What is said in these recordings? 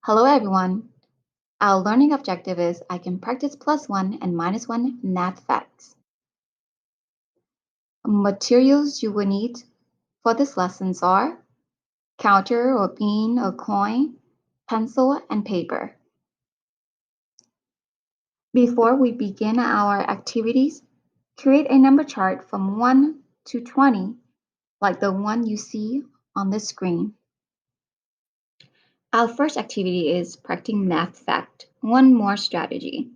Hello everyone. Our learning objective is I can practice +1 and -1 math facts. Materials you will need for this lessons are counter or bean or coin, pencil, and paper. Before we begin our activities, create a number chart from 1 to 20, like the one you see on the screen. Our first activity is practicing math fact, one more strategy.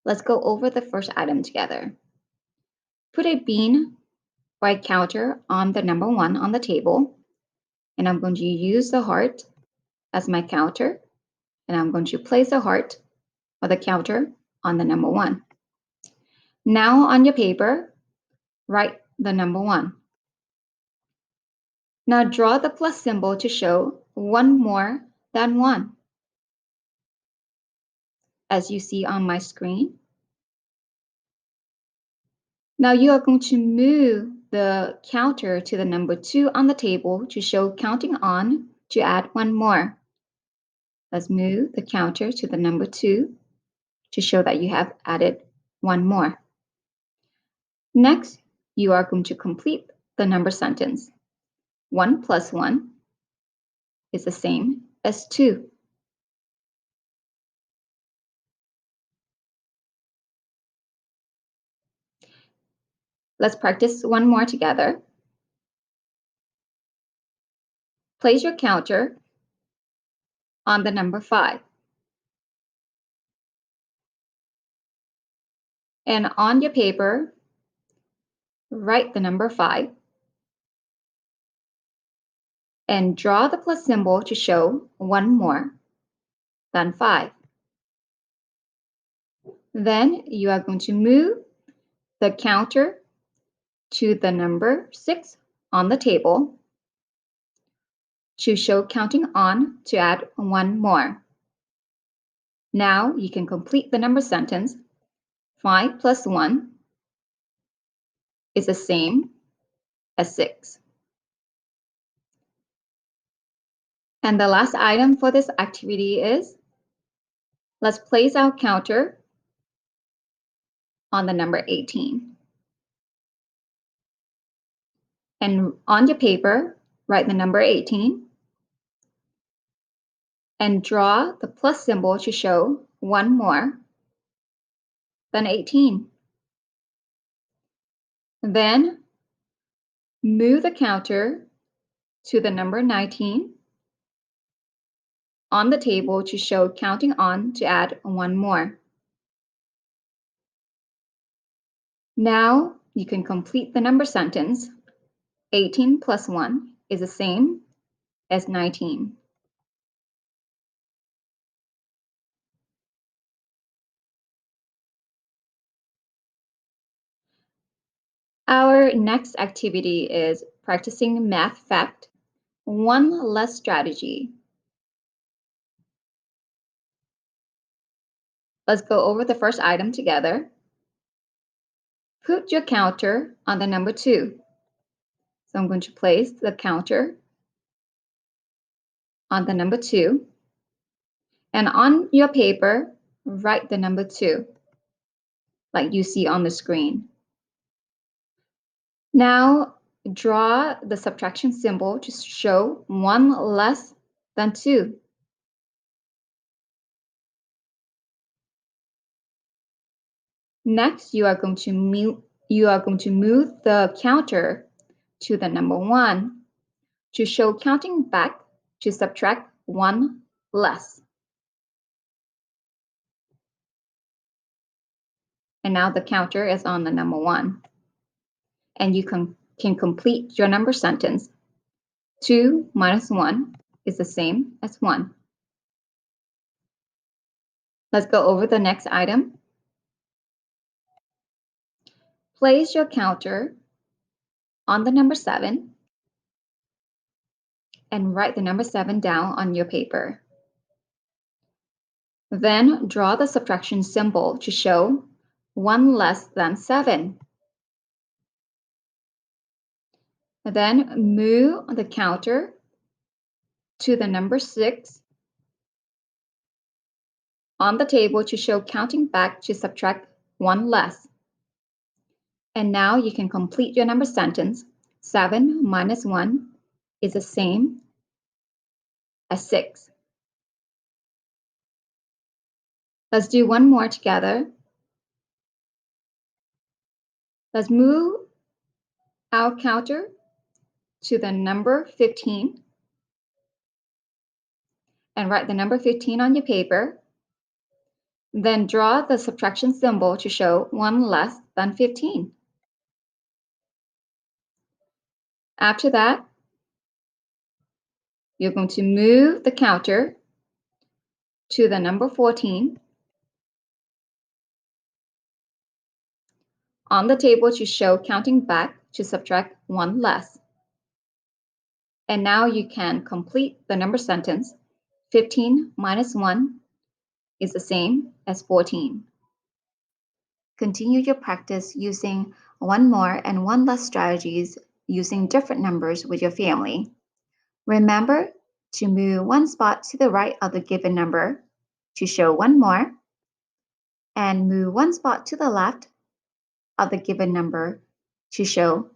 Let's go over the first item together. Put a bean or a counter on the number 1 on the table, and I'm going to use the heart as my counter, and I'm going to place a heart or the counter on the number 1. Now on your paper, write the number 1. Now draw the plus symbol to show one more than 1, as you see on my screen. Now you are going to move the counter to the number 2 on the table to show counting on to add one more. Let's move the counter to the number 2 to show that you have added one more. Next, you are going to complete the number sentence. 1 plus 1 is the same as 2. Let's practice one more together. Place your counter on the number 5. And on your paper, write the number 5 and draw the plus symbol to show one more than 5. Then you are going to move the counter to the number 6 on the table to show counting on to add one more. Now you can complete the number sentence. 5 plus 1 is the same as 6. And the last item for this activity is, let's place our counter on the number 18. And on your paper, write the number 18 and draw the plus symbol to show one more than 18. Then move the counter to the number 19 on the table to show counting on to add one more. Now you can complete the number sentence. 18 plus 1 is the same as 19. Our next activity is practicing math fact, one less strategy. Let's go over the first item together. Put your counter on the number 2. So I'm going to place the counter on the number 2. And on your paper, write the number 2, like you see on the screen. Now draw the subtraction symbol to show 1 less than 2. Next, you are going to move the counter to the number 1 to show counting back to subtract 1 less. And now the counter is on the number 1. And you can complete your number sentence. 2 minus 1 is the same as 1. Let's go over the next item. Place your counter on the number 7 and write the number 7 down on your paper. Then draw the subtraction symbol to show 1 less than 7. Then move the counter to the number 6 on the table to show counting back to subtract one less. And now you can complete your number sentence. 7 minus 1 is the same as 6. Let's do one more together. Let's move our counter to the number 15 and write the number 15 on your paper. Then draw the subtraction symbol to show 1 less than 15. After that, you're going to move the counter to the number 14 on the table to show counting back to subtract 1 less. And now you can complete the number sentence. 15 minus 1 is the same as 14. Continue your practice using one more and one less strategies using different numbers with your family. Remember to move one spot to the right of the given number to show one more, and move one spot to the left of the given number to show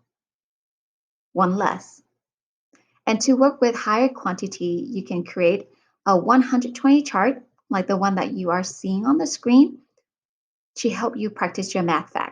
one less. And to work with higher quantity, you can create a 120 chart like the one that you are seeing on the screen to help you practice your math facts.